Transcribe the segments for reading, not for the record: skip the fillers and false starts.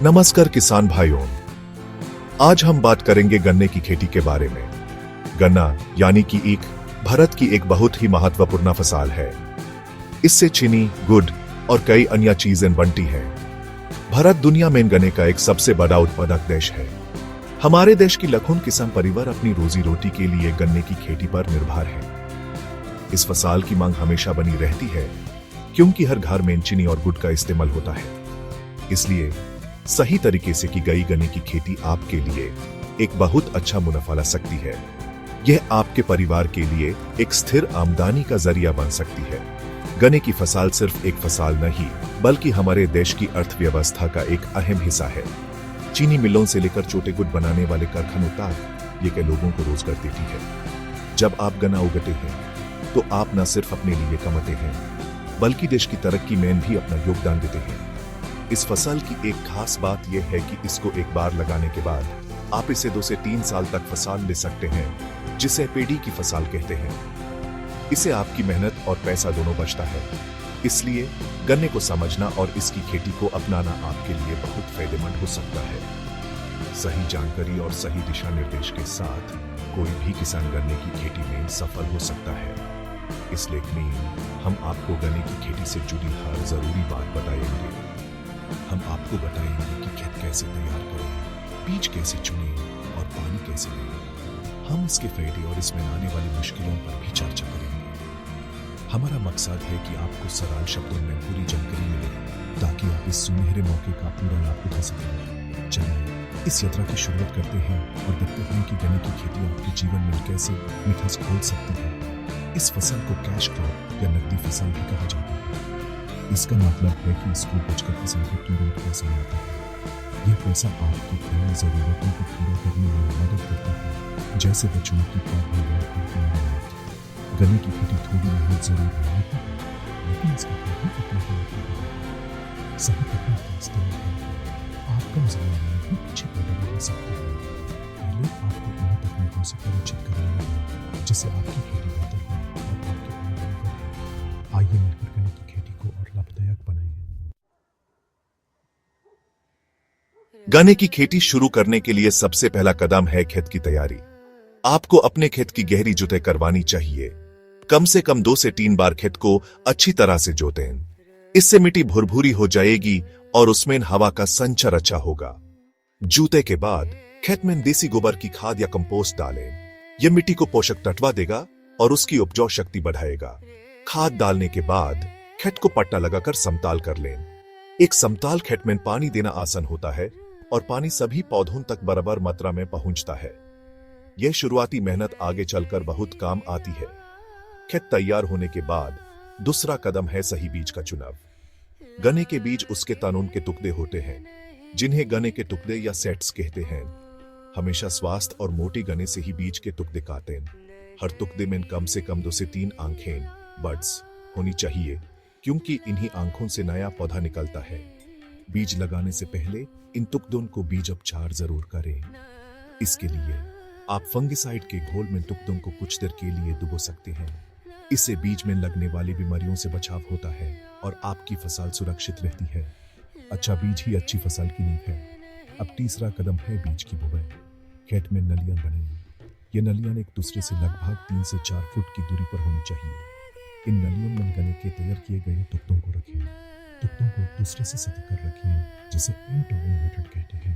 नमस्कार किसान भाइयों, आज हम बात करेंगे गन्ने की खेती के बारे में। गन्ना यानी कि एक भारत की एक बहुत ही महत्वपूर्ण फसल है। इससे चीनी, गुड़ और कई अन्य चीजें बनती हैं। भारत दुनिया में गन्ने का एक सबसे बड़ा उत्पादक देश है। हमारे देश की लाखों किसान परिवार अपनी रोजी रोटी के लिए गन्ने की खेती पर निर्भर है। इस फसल की मांग हमेशा बनी रहती है क्योंकि हर घर में चीनी और गुड़ का इस्तेमाल होता है। इसलिए सही तरीके से की गई गन्ने की खेती आपके लिए एक बहुत अच्छा मुनाफा ला सकती है। यह आपके परिवार के लिए एक स्थिर आमदनी का जरिया बन सकती है। गन्ने की फसल सिर्फ एक फसल नहीं, बल्कि हमारे देश की अर्थव्यवस्था का एक अहम हिस्सा है। चीनी मिलों से लेकर छोटे गुड़ बनाने वाले कारखानों तक ये कई लोगों को रोजगार देती है। जब आप गन्ना उगाते हैं तो आप न सिर्फ अपने लिए कमाते हैं, बल्कि देश की तरक्की में भी अपना योगदान देते हैं। इस फसल की एक खास बात यह है कि इसको एक बार लगाने के बाद आप इसे 2 से 3 साल तक फसल ले सकते हैं, जिसे पेड़ी की फसल कहते हैं। इससे आपकी मेहनत और पैसा दोनों बचता है। इसलिए गन्ने को समझना और इसकी खेती को अपनाना आपके लिए बहुत फायदेमंद हो सकता है। सही जानकारी और सही दिशा निर्देश के साथ कोई भी किसान गन्ने की खेती में सफल हो सकता है। इस लेख में हम आपको गन्ने की खेती से जुड़ी हर जरूरी बात बताएंगे। हम आपको बताएंगे कि खेत कैसे तैयार करें, बीज कैसे चुनें और पानी कैसे दें। हम इसके फायदे और इसमें आने वाली मुश्किलों पर भी चर्चा करेंगे। हमारा मकसद है कि आपको सरल शब्दों में पूरी जानकारी मिले ताकि आप इस सुनहरे मौके का पूरा लाभ उठा सकें। चलिए इस यात्रा की शुरुआत करते हैं और देखते हैं कि गन्ने की खेती आपके जीवन में कैसे मिठास खोल सकती है। इस फसल को कैश क्रॉप या नकदी फसल भी कहा जाता है। इसका मतलब है कि इसको बेचकर किसान को तुरंत पैसा मिलता है। यह पैसा आपकी कई जरूरतों को पूरा करने में मदद करता है, जैसे बच्चों की पढ़ाई और इलाज। गन्ने की खेती थोड़ी मेहनत जरूर नहीं है, लेकिन इसका फल कितना है। सही तकनीक का इस्तेमाल करके आप कम समय में भी अच्छी पैदावार ले सकते हैं। पहले आपको इन तकनीकों से परिचित कराना होगा, जिससे आपकी खेती बेहतर हो और आपकी आमदनी बढ़े। आइए मिलकर गन्ने की खेती को और लाभदायक बनाएं। गन्ने की खेती शुरू करने के लिए सबसे पहला कदम है खेत की तैयारी। आपको अपने खेत की गहरी जुताई करवानी चाहिए। कम से कम 2 से 3 बार खेत को अच्छी तरह से जोतें। इससे मिट्टी भुरभुरी हो जाएगी और उसमें हवा का संचार अच्छा होगा। जुताई के बाद खेत में देसी गोबर की खाद या कंपोस्ट डालें। यह मिट्टी को पोषक तत्व देगा और उसकी उपजाऊ शक्ति बढ़ाएगा। खाद डालने के बाद खेत को पट्टा लगाकर समतल कर लें। एक समतल खेत में पानी देना आसान होता है और पानी सभी पौधों तक बराबर मात्रा में पहुंचता है। यह शुरुआती मेहनत आगे चलकर बहुत काम आती है। खेत तैयार होने के बाद दूसरा कदम है सही बीज का चुनाव। गन्ने के बीज उसके तनों के टुकड़े होते हैं, जिन्हें गन्ने के टुकड़े या सेट्स कहते हैं। हमेशा स्वस्थ और मोटे गन्ने से ही बीज के टुकड़े काटें। हर टुकड़े में कम से कम 2 से 3 आंखें बड्स होनी चाहिए, क्योंकि इन्हीं आंखों से नया पौधा निकलता है। बीज लगाने से पहले इन टुकड़ों को बीज उपचार जरूर करें। इसके लिए आप फंगिसाइड के घोल में टुकड़ों को कुछ देर के लिए डुबो सकते हैं। इससे बीज में लगने वाली बीमारियों से बचाव होता है और आपकी फसल सुरक्षित रहती है। अच्छा बीज ही अच्छी फसल की नींव है। अब तीसरा कदम है बीज की बुवाई। खेत में नलियां बनाएं। ये नलियां एक दूसरे से लगभग 3 से 4 फुट की दूरी पर होनी चाहिए। इन नलियों में गन्ने के तैयार किए गए टुकड़ों को रखें। टुकड़ों को एक दूसरे से सतह कर रखें, जिसे एंड टू एंड मेथड कहते हैं।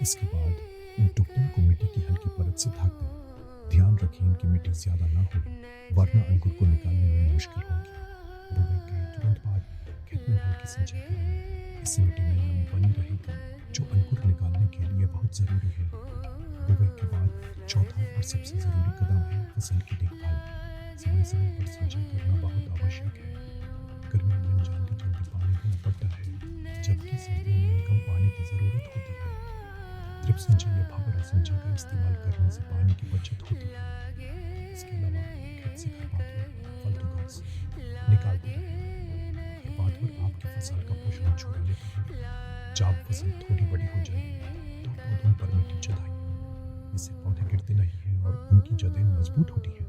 इसके बाद इन टुकड़ों को मिट्टी की हल्की परत से ढक दें। ध्यान रखें इनकी मिट्टी ज्यादा ना हो, वरना अंकुर को निकालने में मुश्किल होगी। बुवाई के तुरंत बाद खेत में हल्की सिंचाई करें। इससे मिट्टी में नमी बनी रहेगी, जो अंकुर निकालने के लिए बहुत जरूरी है। बुवाई के बाद चौथा और सबसे जरूरी कदम है फसल की देखभाल। समय समय पर सिंचाई करना बहुत आवश्यक है। गर्मियों में जल्दी पानी देना पड़ता है, जबकि सर्दियों में कम पानी की जरूरत होती है। ड्रिप सिंचाई या फव्वारा सिंचाई का इस्तेमाल करने से पानी की बचत होती है। इसके अलावा खेत से खरपतवार, फालतू घास निकालते रहें। खरपतवार आपकी फसल का पोषण चुरा लेता है। जब फसल थोड़ी बड़ी हो जाएगी तो पौधों पर मिट्टी चढ़ाइए। इससे पौधे गिरते नहीं हैं और उनकी जड़ें मजबूत होती हैं।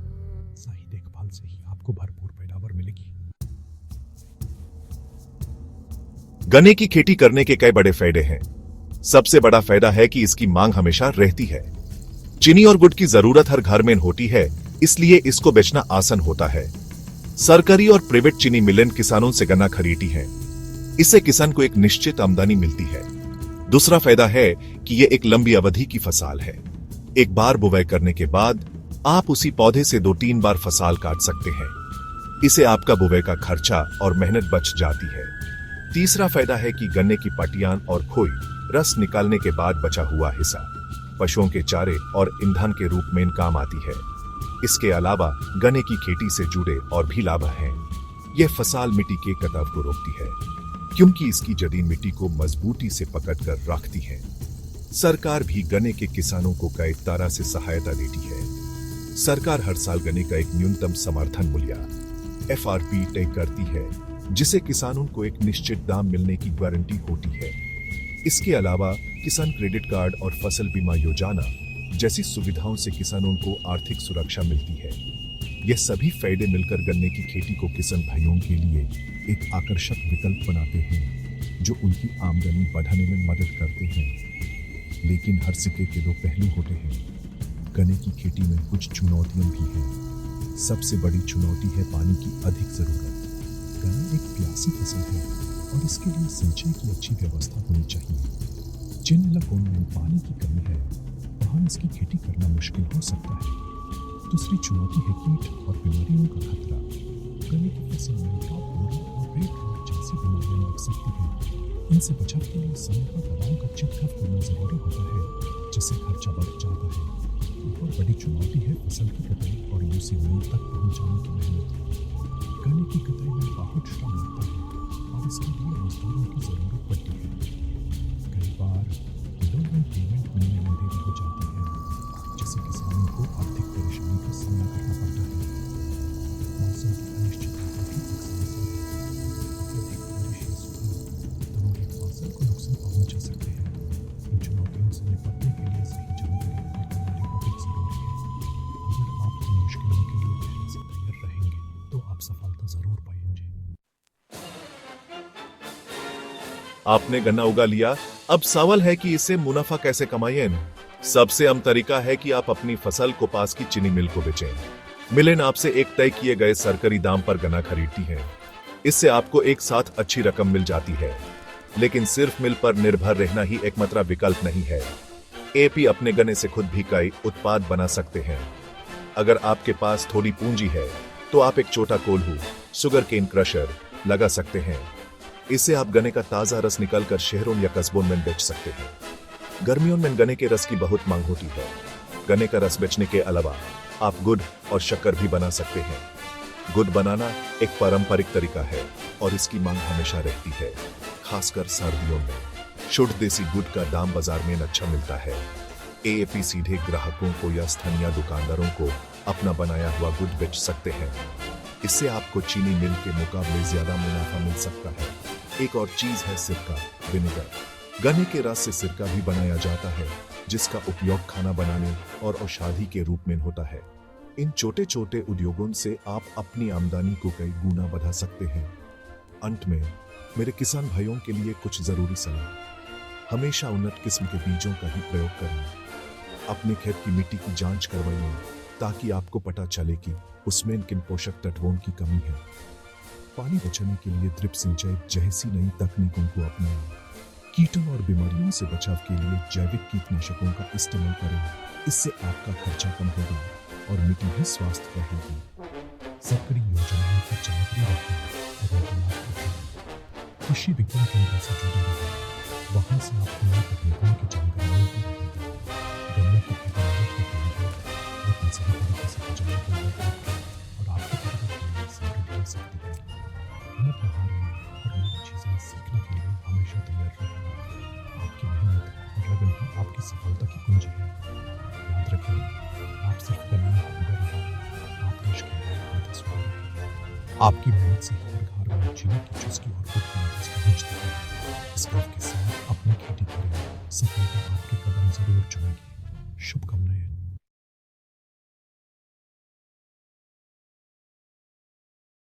सही देखभाल से ही आपको भरपूर पैदावार मिलेगी। गन्ने की खेती करने के कई बड़े फायदे हैं। सबसे बड़ा फायदा है कि इसकी मांग हमेशा रहती है। चीनी और गुड़ की जरूरत हर घर में होती है, इसलिए इसको बेचना आसान होता है। सरकारी और प्राइवेट चीनी मिलें किसानों से गन्ना खरीदती हैं। इससे किसान को एक निश्चित आमदनी मिलती है। दूसरा फायदा है कि यह एक लंबी अवधि की फसल है। एक बार बुवाई करने के बाद आप उसी पौधे से 2-3 बार फसल काट सकते हैं। इसे आपका बुवाई का खर्चा और मेहनत बच जाती है। तीसरा फायदा है कि गन्ने की पटियान और खोई रस निकालने के बाद बचा हुआ हिस्सा पशुओं के चारे और ईंधन के रूप में काम आती है। इसके अलावा गन्ने की खेती से जुड़े और भी लाभ हैं। यह फसल मिट्टी के कटाव को रोकती है, क्योंकि इसकी जड़ी मिट्टी को मजबूती से पकड़कर रखती है। सरकार भी गन्ने के किसानों को कई तरह से सहायता देती है। सरकार हर साल गन्ने का एक न्यूनतम समर्थन मूल्य FRP तय करती है, जिसे किसानों को एक निश्चित दाम मिलने की गारंटी होती है। इसके अलावा किसान क्रेडिट कार्ड और फसल बीमा योजना जैसी सुविधाओं से किसानों को आर्थिक सुरक्षा मिलती है। यह सभी फायदे मिलकर गन्ने की खेती को किसान भाइयों के लिए एक आकर्षक विकल्प बनाते हैं, जो उनकी आमदनी बढ़ाने में मदद करते हैं। लेकिन हर सिक्के के दो पहलू होते हैं। गन्ने की खेती में कुछ चुनौतियां भी हैं। सबसे बड़ी चुनौती है पानी की अधिक जरूरत। गन्ना एक प्यासी फसल है और इसके लिए सिंचाई की अच्छी व्यवस्था होनी चाहिए। जिन इलाकों में पानी की कमी है, वहां इसकी खेती करना मुश्किल हो सकता है। दूसरी चुनौती है कीट और बीमारियों का खतरा। गन्ने की फसल में टॉप बोरर और रेड रॉट जैसी बीमारियां लग सकती हैं। इनसे बचाव के लिए समय पर दवाओं का छिड़काव करना जरूरी होता है, जिससे खर्चा बढ़ जाता है। एक और बड़ी चुनौती है फसल की कटाई और उसे मिल तक पहुंचाने की मेहनत। गन्ने की कटाई में बहुत श्रम लगता है और इसके लिए मजदूरों की जरूरत पड़ती है। कई बार लोन में पेमेंट मिलने में देरी हो जाती है, जिससे किसानों को आर्थिक परेशानी का सामना करना पड़ता है। मौसम की अनिश्चितता भी एक समस्या है। अत्यधिक बारिश या सूखा दोनों एक फसल को नुकसान पहुंचा सकते हैं। इन चुनौतियों से निपटने के लिए सही जानकारी और तैयारी बहुत जरूरी है। अगर आप इन मुश्किलों के लिए पहले से तैयार रहेंगे तो आप सफलता जरूर पाएंगे। आपने गन्ना उगा लिया, अब सवाल है कि इससे मुनाफा कैसे कमाएं। सबसे आम तरीका है कि आप अपनी फसल को पास की चीनी मिल को बेचें। मिलें आपसे एक तय किए गए सरकारी दाम पर गन्ना खरीदती हैं। इससे आपको एक साथ अच्छी रकम मिल जाती है। लेकिन सिर्फ मिल पर निर्भर रहना ही एकमात्र विकल्प नहीं है। AP अपने गन्ने से खुद भी कई उत्पाद बना सकते हैं। अगर आपके पास थोड़ी पूंजी है तो आप एक छोटा कोल्हू शुगर केन क्रशर लगा सकते हैं। इससे आप गन्ने का ताजा रस निकालकर शहरों या कस्बों में बेच सकते हैं। गर्मियों में गन्ने के रस की बहुत मांग होती है। गन्ने का रस बेचने के अलावा आप गुड़ और शक्कर भी बना सकते हैं। गुड़ बनाना एक पारंपरिक तरीका है और इसकी मांग हमेशा रहती है, खासकर सर्दियों में। शुद्ध देसी गुड़ का दाम बाजार में अच्छा मिलता है। AP सीधे ग्राहकों को या स्थानीय दुकानदारों को अपना बनाया हुआ गुड़ बेच सकते हैं। इससे आपको चीनी मिल के मुकाबले ज्यादा मुनाफा मिल सकता है। एक और चीज है सिरका, विनेगर। गन्ने के रस से सिरका भी बनाया जाता है, जिसका उपयोग खाना बनाने और औषधि के रूप में होता है। इन छोटे छोटे उद्योगों से आप अपनी आमदनी को कई गुना बढ़ा सकते हैं। अंत में मेरे किसान भाइयों के लिए कुछ जरूरी सलाह। हमेशा उन्नत किस्म के बीजों का ही प्रयोग करें। अपने खेत की मिट्टी की जांच करवाइए, ताकि आपको पता चले कि उसमें किन पोषक तत्वों की कमी है। पानी बचाने के लिए ड्रिप सिंचाई जैसी नई तकनीकों को अपनाएं। कीटों और बीमारियों से बचाव के लिए जैविक कीटनाशकों का इस्तेमाल करें। इससे आपका खर्चा कम होगा और मिट्टी भी स्वस्थ रहेगी। सरकारी योजनाओं की जानकारी रखें और उनका लाभ उठाएं। कृषि विज्ञान केंद्र से जुड़े रहें, वहां से आप नई तकनीकों की जानकारी मिलती रहेगी। गन्ने की खेती में लेकिन सही तरीके से बचाने के लिए और आपकी तरफ के लिए समृद्धि हो सकती है। हिम्मत न हारें और नई चीजें सीखने के लिए हमेशा तैयार रहें। आपकी मेहनत और लगन ही आपकी सफलता की कुंजी है। याद रखें, आप सिर्फ गन्ने को उगा रहे हैं, आप देश के लिए अंतस्वार हैं। आपकी मेहनत से हर घर में चीनी की चुस्की और खुद की मदद पहुंचती है। इस गर्व के साथ अपनी खेती करें। सफलता आपके कदम जरूर चुनेगी। शुभकामनाएं।